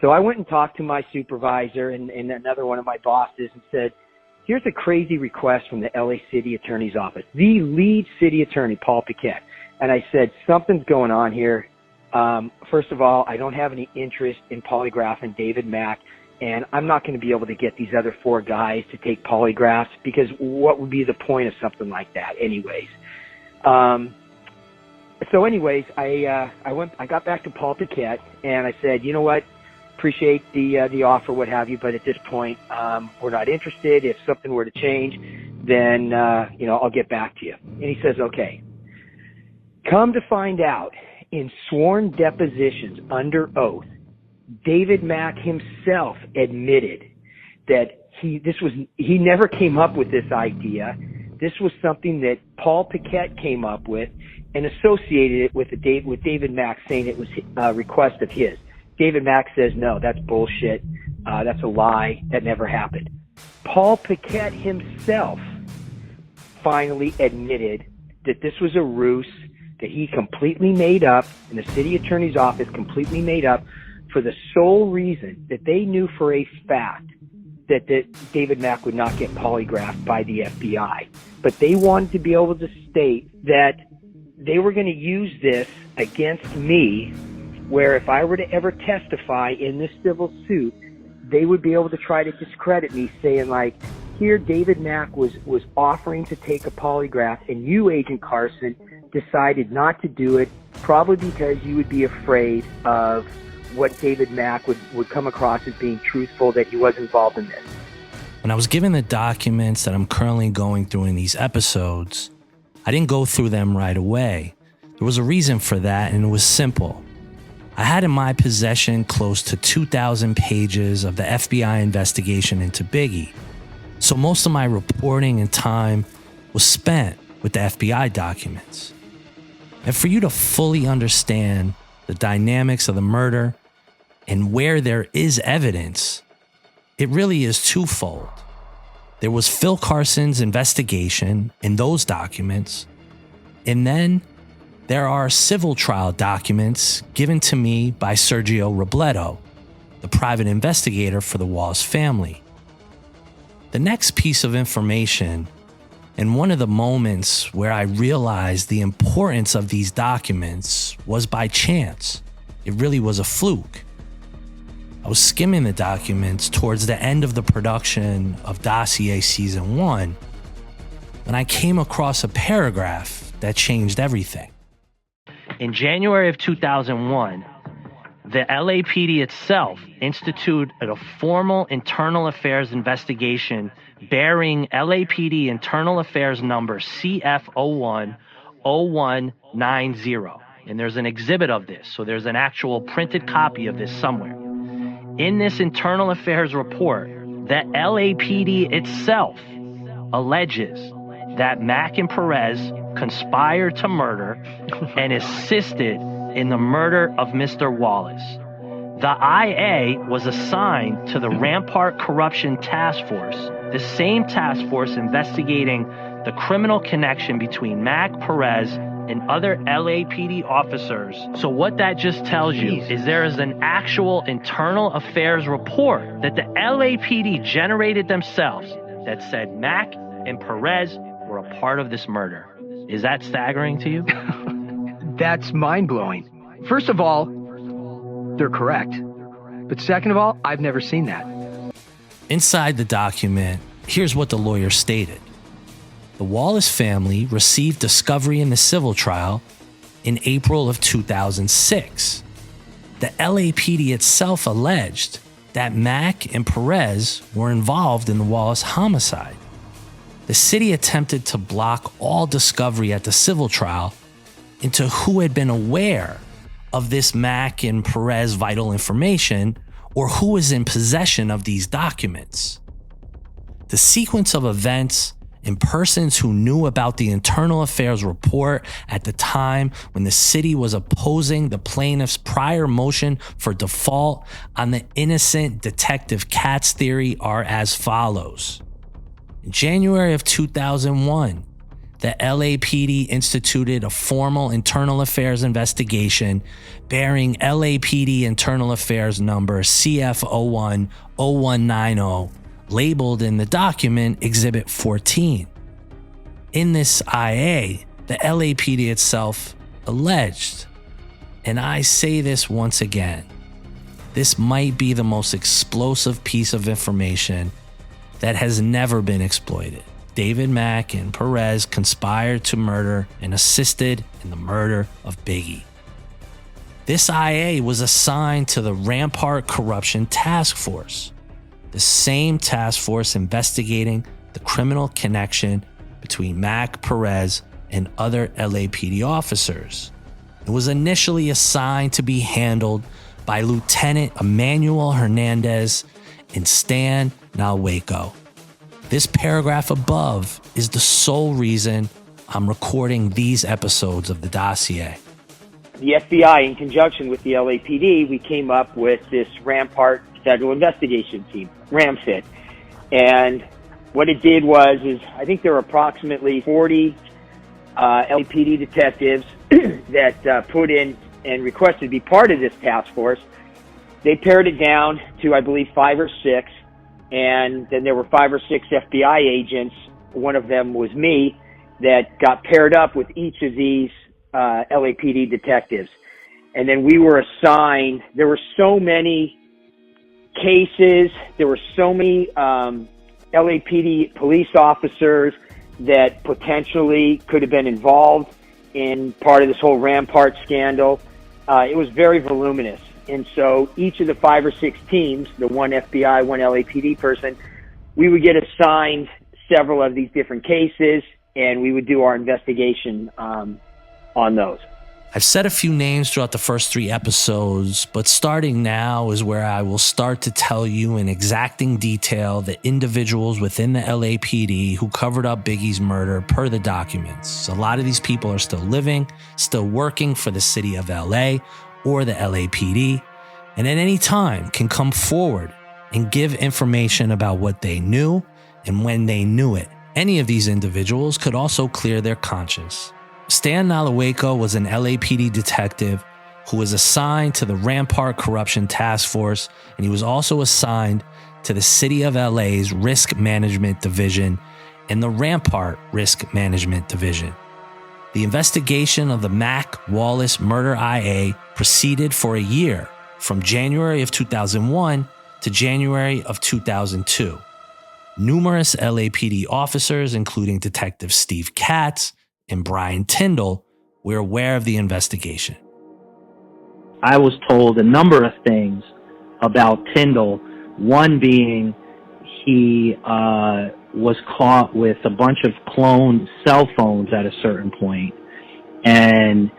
So I went and talked to my supervisor and another one of my bosses and said, here's a crazy request from the LA City Attorney's Office, the lead city attorney, Paul Paquette. And I said, something's going on here. First of all, I don't have any interest in polygraph and David Mack, and I'm not going to be able to get these other 4 guys to take polygraphs because what would be the point of something like that anyways? So anyways, I got back to Paul Paquette and I said, you know what? Appreciate the offer, what have you, but at this point, we're not interested. If something were to change, then, I'll get back to you. And he says, okay. Come to find out, in sworn depositions under oath, David Mack himself admitted that he never came up with this idea. This was something that Paul Paquette came up with and associated it with David Mack, saying it was a request of his. David Mack says, no, that's bullshit. That's a lie. That never happened. Paul Paquette himself finally admitted that this was a ruse that he completely made up, and the city attorney's office completely made up, for the sole reason that they knew for a fact that David Mack would not get polygraphed by the FBI. But they wanted to be able to state that they were going to use this against me, where if I were to ever testify in this civil suit, they would be able to try to discredit me, saying like, here David Mack was offering to take a polygraph, and you, Agent Carson, decided not to do it, probably because you would be afraid of what David Mack would come across as being truthful, that he was involved in this. When I was given the documents that I'm currently going through in these episodes, I didn't go through them right away. There was a reason for that, and it was simple. I had in my possession close to 2,000 pages of the FBI investigation into Biggie. So most of my reporting and time was spent with the FBI documents. And for you to fully understand the dynamics of the murder and where there is evidence, it really is twofold. There was Phil Carson's investigation in those documents, and then there are civil trial documents given to me by Sergio Robledo, the private investigator for the Wallace family. The next piece of information, and one of the moments where I realized the importance of these documents, was by chance. It really was a fluke. I was skimming the documents towards the end of the production of Dossier Season 1 when I came across a paragraph that changed everything. In January of 2001, the LAPD itself instituted a formal internal affairs investigation bearing LAPD Internal Affairs number CF010190. And there's an exhibit of this, so there's an actual printed copy of this somewhere. In this internal affairs report, the LAPD itself alleges that Mack and Perez conspired to murder and assisted in the murder of Mr. Wallace. The IA was assigned to the Rampart Corruption Task Force, the same task force investigating the criminal connection between Mack, Perez, and other LAPD officers. So what that just tells you is there is an actual internal affairs report that the LAPD generated themselves that said Mack and Perez were a part of this murder. Is that staggering to you? That's mind-blowing. First of all, they're correct. But second of all, I've never seen that. Inside the document, here's what the lawyer stated. The Wallace family received discovery in the civil trial in April of 2006. The LAPD itself alleged that Mack and Perez were involved in the Wallace homicide. The city attempted to block all discovery at the civil trial into who had been aware of this Mack and Perez vital information or who was in possession of these documents. The sequence of events and persons who knew about the internal affairs report at the time when the city was opposing the plaintiff's prior motion for default on the innocent detective Katz theory are as follows. In January of 2001, the the LAPD instituted a formal internal affairs investigation bearing LAPD Internal Affairs number CF010190, labeled in the document Exhibit 14. In this IA, the LAPD itself alleged, and I say this once again, this might be the most explosive piece of information that has never been exploited. David Mack and Perez conspired to murder and assisted in the murder of Biggie. This IA was assigned to the Rampart Corruption Task Force, the same task force investigating the criminal connection between Mack, Perez, and other LAPD officers. It was initially assigned to be handled by Lieutenant Emmanuel Hernandez and Stan Nalwaco. This paragraph above is the sole reason I'm recording these episodes of the Dossier. The FBI, in conjunction with the LAPD, we came up with this Rampart Federal Investigation Team, RAMFIT. And what it did was, I think there were approximately 40 LAPD detectives that put in and requested to be part of this task force. They pared it down to, I believe, 5 or 6. And then there were 5 or 6 FBI agents. One of them was me, that got paired up with each of these LAPD detectives. And then we were assigned, there were so many cases, there were so many LAPD police officers that potentially could have been involved in part of this whole Rampart scandal. It was very voluminous. And so each of the 5 or 6 teams, the one FBI, one LAPD person, we would get assigned several of these different cases, and we would do our investigation on those. I've said a few names throughout the first 3 episodes, but starting now is where I will start to tell you in exacting detail the individuals within the LAPD who covered up Biggie's murder per the documents. A lot of these people are still living, still working for the city of LA or the LAPD, and at any time can come forward and give information about what they knew and when they knew it. Any of these individuals could also clear their conscience. Stan Nalwaco was an LAPD detective who was assigned to the Rampart Corruption Task Force, and he was also assigned to the City of LA's Risk Management Division and the Rampart Risk Management Division. The investigation of the Mack Wallace murder IA proceeded for a year, from January of 2001 to January of 2002. Numerous LAPD officers, including Detective Steve Katz and Brian Tyndall, were aware of the investigation. I was told a number of things about Tyndall, one being he was caught with a bunch of cloned cell phones at a certain point, and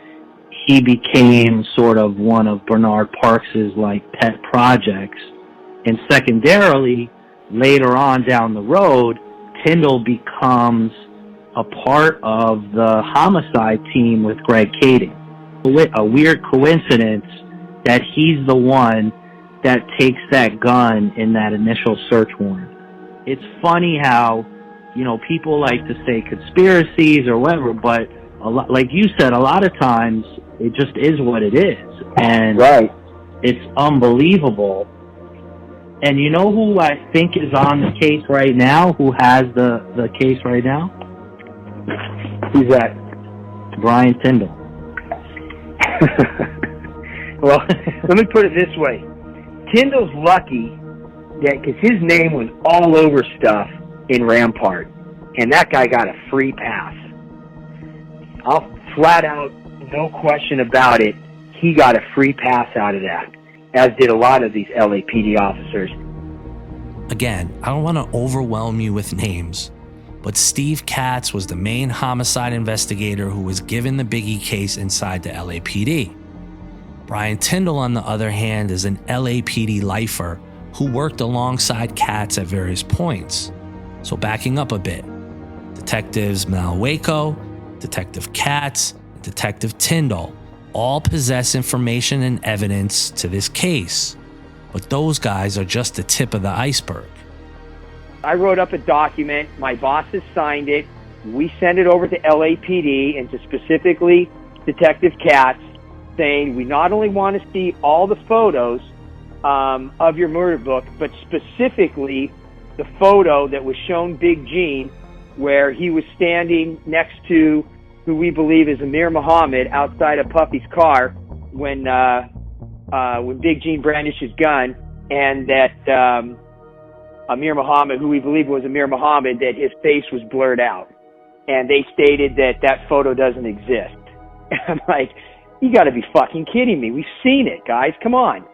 he became sort of one of Bernard Parks's pet projects. And secondarily, later on down the road, Tyndall becomes a part of the homicide team with Greg Kading. A weird coincidence that he's the one that takes that gun in that initial search warrant. It's funny how, people like to say conspiracies or whatever, but like you said, a lot of times it just is what it is. And right. It's unbelievable. And you know who I think is on the case right now? Who has the case right now? Who's that? Brian Tyndall. Well, let me put it this way. Tyndall's lucky that, because his name was all over stuff in Rampart, and that guy got a free pass. I'll flat out, no question about it, he got a free pass out of that, as did a lot of these LAPD officers. Again, I don't want to overwhelm you with names, but Steve Katz was the main homicide investigator who was given the Biggie case inside the LAPD. Brian Tyndall, on the other hand, is an LAPD lifer who worked alongside Katz at various points. So backing up a bit, Detectives Nalwaco, Detective Katz, and Detective Tyndall all possess information and evidence to this case, but those guys are just the tip of the iceberg. I wrote up a document, my bosses signed it, we sent it over to LAPD and to specifically Detective Katz, saying we not only want to see all the photos of your murder book, but specifically the photo that was shown Big Gene, where he was standing next to who we believe is Amir Muhammad outside of Puffy's car when Big Gene brandished his gun, and that Amir Muhammad, who we believe was Amir Muhammad, that his face was blurred out. And they stated that that photo doesn't exist. I'm like, you got to be fucking kidding me. We've seen it, guys. Come on.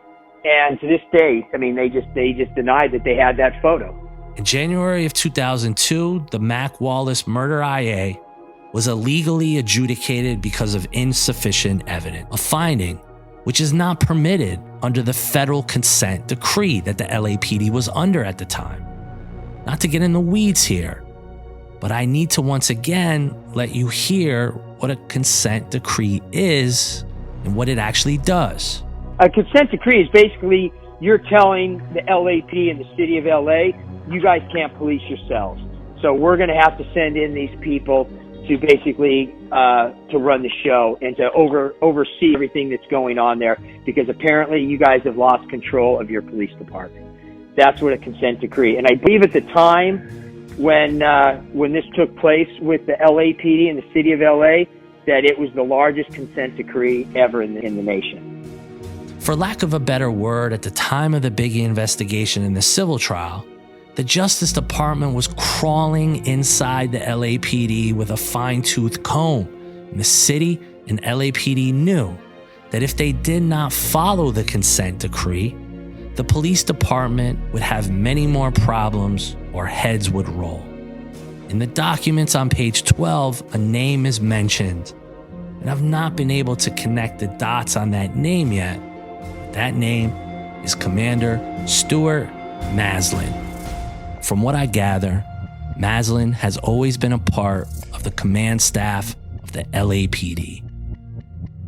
And to this day, I mean, they just denied that they had that photo. In January of 2002, the Mack Wallace murder IA was illegally adjudicated because of insufficient evidence, a finding which is not permitted under the federal consent decree that the LAPD was under at the time. Not to get in the weeds here, but I need to once again let you hear what a consent decree is and what it actually does. A consent decree is basically you're telling the LAP and the city of LA, you guys can't police yourselves. So we're going to have to send in these people to basically to run the show and to oversee everything that's going on there, because apparently you guys have lost control of your police department. That's what a consent decree. And I believe at the time when this took place with the LAPD and the city of LA, that it was the largest consent decree ever in the nation. For lack of a better word, at the time of the Biggie investigation in the civil trial, the Justice Department was crawling inside the LAPD with a fine-tooth comb, and the city and LAPD knew that if they did not follow the consent decree, the police department would have many more problems or heads would roll. In the documents on page 12, a name is mentioned, and I've not been able to connect the dots on that name yet. That name is Commander Stuart Maslin. From what I gather, Maslin has always been a part of the command staff of the LAPD.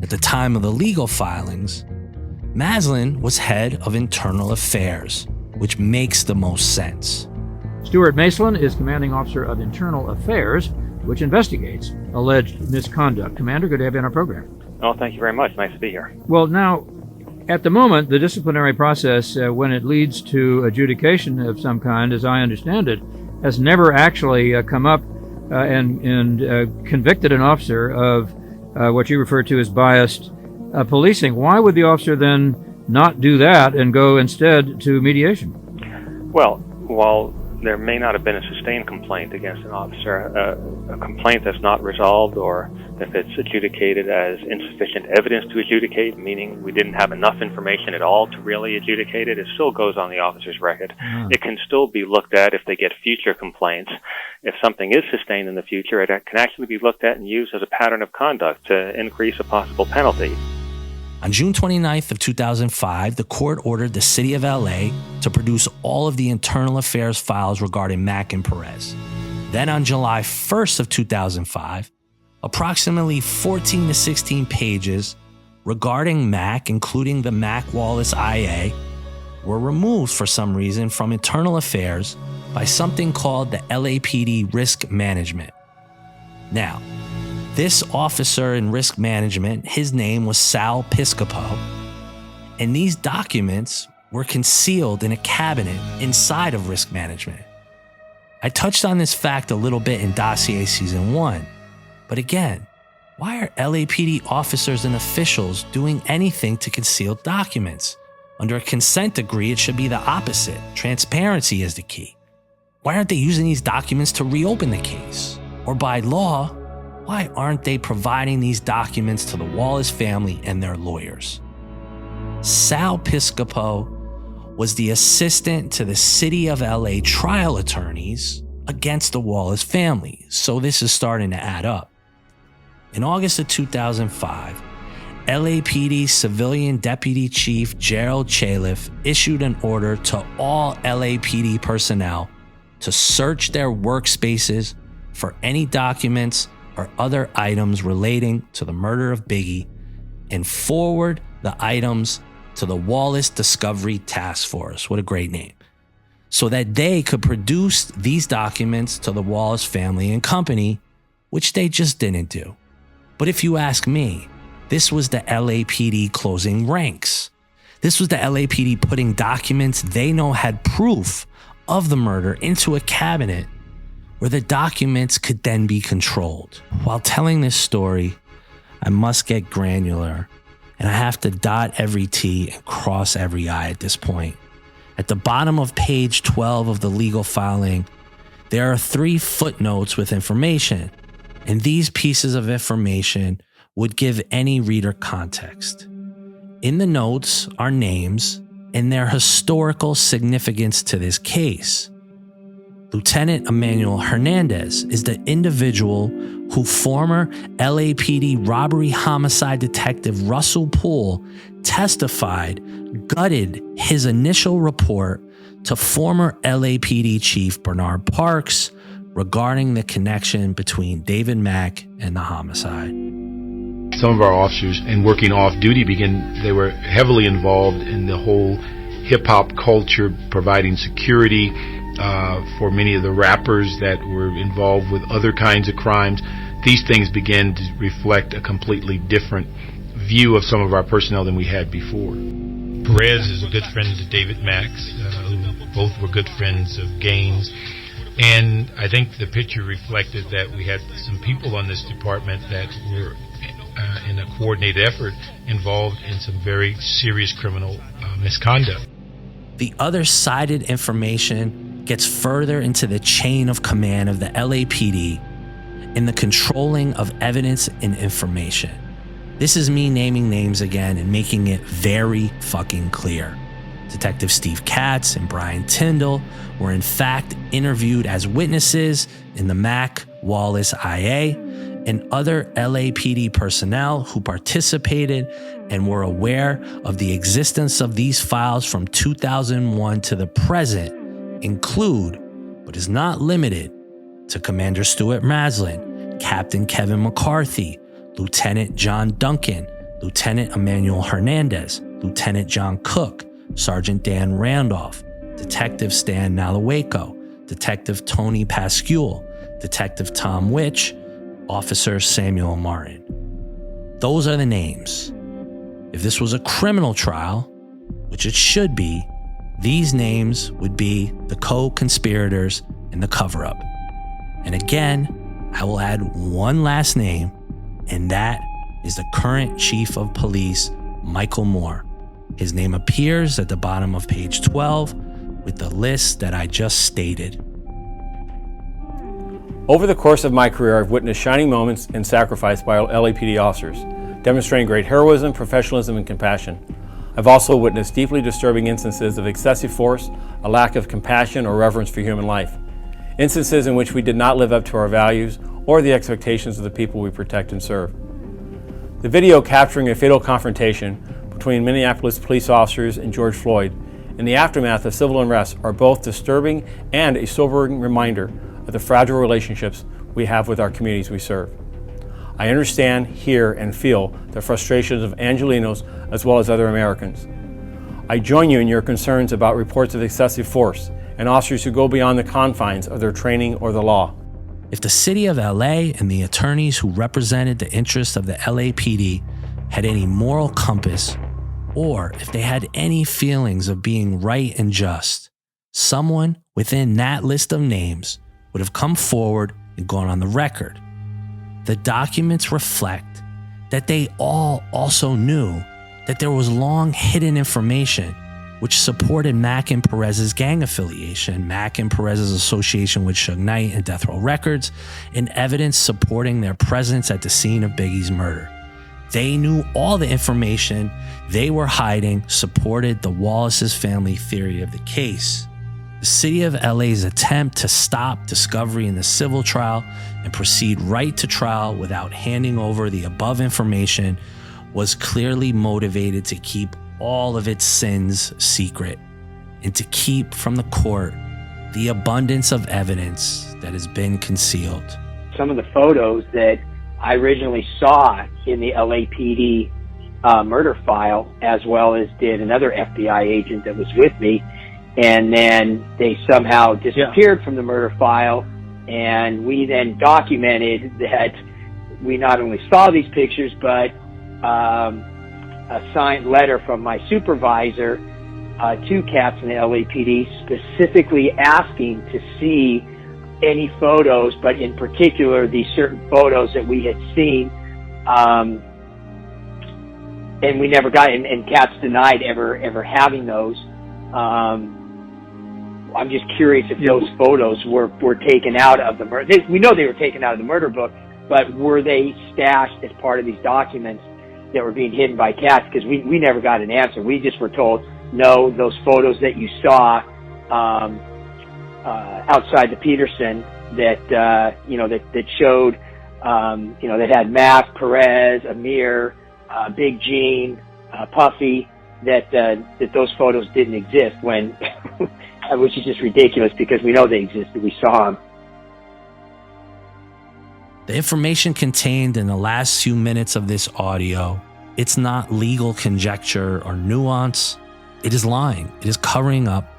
At the time of the legal filings, Maslin was head of internal affairs, which makes the most sense. Stuart Maslin is commanding officer of internal affairs, which investigates alleged misconduct. Commander, good to have you on our program. Oh, thank you very much. Nice to be here. Well, now, at the moment, the disciplinary process, when it leads to adjudication of some kind, as I understand it, has never actually come up and convicted an officer of what you refer to as biased policing. Why would the officer then not do that and go instead to mediation? Well, while there may not have been a sustained complaint against an officer, a complaint that's not resolved, or if it's adjudicated as insufficient evidence to adjudicate, meaning we didn't have enough information at all to really adjudicate it, it still goes on the officer's record. It can still be looked at if they get future complaints. If something is sustained in the future, it can actually be looked at and used as a pattern of conduct to increase a possible penalty. On June 29th of 2005, the court ordered the city of LA to produce all of the internal affairs files regarding Mack and Perez. Then on July 1st of 2005, approximately 14 to 16 pages regarding Mack, including the Mack Wallace IA, were removed for some reason from internal affairs by something called the LAPD Risk Management. Now, this officer in risk management, his name was Sal Piscopo, and these documents were concealed in a cabinet inside of risk management. I touched on this fact a little bit in Dossier Season 1, but again, why are LAPD officers and officials doing anything to conceal documents? Under a consent decree, it should be the opposite. Transparency is the key. Why aren't they using these documents to reopen the case? Or by law, why aren't they providing these documents to the Wallace family and their lawyers? Sal Piscopo was the assistant to the City of LA trial attorneys against the Wallace family, so this is starting to add up. In August of 2005, LAPD Civilian Deputy Chief Gerald Chaliff issued an order to all LAPD personnel to search their workspaces for any documents or other items relating to the murder of Biggie and forward the items to the Wallace Discovery Task Force. What a great name. So that they could produce these documents to the Wallace family and company which they just didn't do. But if you ask me, this was the LAPD closing ranks. This was the LAPD putting documents they know had proof of the murder into a cabinet where the documents could then be controlled. While telling this story, I must get granular, and I have to dot every T and cross every I at this point. At the bottom of page 12 of the legal filing, there are 3 footnotes with information, and these pieces of information would give any reader context. In the notes are names and their historical significance to this case. Lieutenant Emmanuel Hernandez is the individual who former LAPD robbery homicide detective Russell Poole testified gutted his initial report to former LAPD Chief Bernard Parks regarding the connection between David Mack and the homicide. Some of our officers, in working off-duty, they were heavily involved in the whole hip-hop culture, providing security for many of the rappers that were involved with other kinds of crimes. These things began to reflect a completely different view of some of our personnel than we had before. Perez is a good friend to David Mack, who both were good friends of Gaines. And I think the picture reflected that we had some people on this department that were in a coordinated effort involved in some very serious criminal misconduct. The other cited information gets further into the chain of command of the LAPD in the controlling of evidence and information. This is me naming names again and making it very fucking clear. Detective Steve Katz and Brian Tyndall were in fact interviewed as witnesses in the Mack Wallace IA, and other LAPD personnel who participated and were aware of the existence of these files from 2001 to the present include, but is not limited to, Commander Stuart Maslin, Captain Kevin McCarthy, Lieutenant John Duncan, Lieutenant Emmanuel Hernandez, Lieutenant John Cook, Sergeant Dan Randolph, Detective Stan Nalawaco, Detective Tony Pascual, Detective Tom Witch, Officer Samuel Martin. Those are the names. If this was a criminal trial, which it should be, these names would be the co-conspirators in the cover-up. And again, I will add one last name, and that is the current Chief of Police, Michael Moore. His name appears at the bottom of page 12 with the list that I just stated. Over the course of my career, I've witnessed shining moments and sacrifice by LAPD officers, demonstrating great heroism, professionalism, and compassion. I've also witnessed deeply disturbing instances of excessive force, a lack of compassion or reverence for human life. Instances in which we did not live up to our values or the expectations of the people we protect and serve. The video capturing a fatal confrontation between Minneapolis police officers and George Floyd in the aftermath of civil unrest are both disturbing and a sobering reminder of the fragile relationships we have with our communities we serve. I understand, hear, and feel the frustrations of Angelenos as well as other Americans. I join you in your concerns about reports of excessive force and officers who go beyond the confines of their training or the law. If the city of LA and the attorneys who represented the interests of the LAPD had any moral compass, or if they had any feelings of being right and just, someone within that list of names would have come forward and gone on the record. The documents reflect that they all also knew that there was long hidden information which supported Mack and Perez's gang affiliation, Mack and Perez's association with Suge Knight and Death Row Records, and evidence supporting their presence at the scene of Biggie's murder. They knew all the information they were hiding supported the Wallace's family theory of the case. The city of LA's attempt to stop discovery in the civil trial and proceed right to trial without handing over the above information was clearly motivated to keep all of its sins secret and to keep from the court the abundance of evidence that has been concealed. Some of the photos that I originally saw in the LAPD murder file, as well as did another FBI agent that was with me, and then they somehow disappeared from the murder file, And we then documented that we not only saw these pictures, but a signed letter from my supervisor to Katz and the LAPD specifically asking to see any photos, but in particular these certain photos that we had seen, and we never got, and Katz denied ever having those. I'm just curious if those photos were taken out of the murder. We know they were taken out of the murder book, but were they stashed as part of these documents that were being hidden by Katz? Because we never got an answer. We just were told, no, those photos that you saw outside the Peterson that that showed that had Mack, Perez, Amir, Big Gene, Puffy, that those photos didn't exist, when which is just ridiculous because we know they existed. We saw them. The information contained in the last few minutes of this audio, it's not legal conjecture or nuance. It is lying. It is covering up.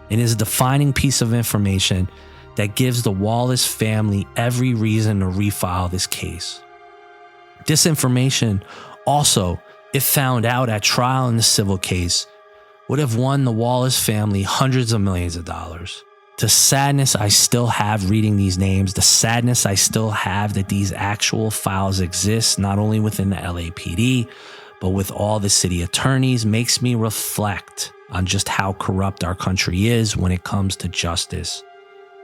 It is a defining piece of information that gives the Wallace family every reason to refile this case. This information also, if found out at trial in the civil case, would have won the Wallace family hundreds of millions of dollars. The sadness I still have reading these names, the sadness I still have that these actual files exist, not only within the LAPD, but with all the city attorneys, makes me reflect on just how corrupt our country is when it comes to justice.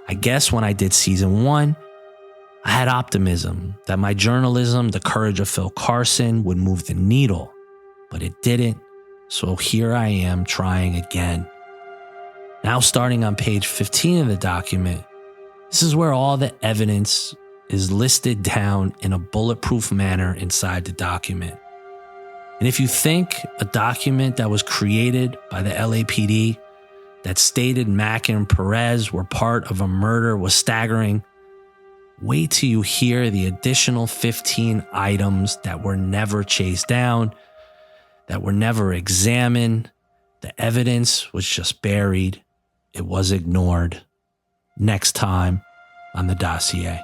I guess when I did season 1, I had optimism that my journalism, the courage of Phil Carson, would move the needle, but it didn't. So here I am trying again. Now starting on page 15 of the document, this is where all the evidence is listed down in a bulletproof manner inside the document. And if you think a document that was created by the LAPD that stated Mack and Perez were part of a murder was staggering, wait till you hear the additional 15 items that were never chased down, that were never examined. The evidence was just buried. It was ignored. Next time on the Dossier.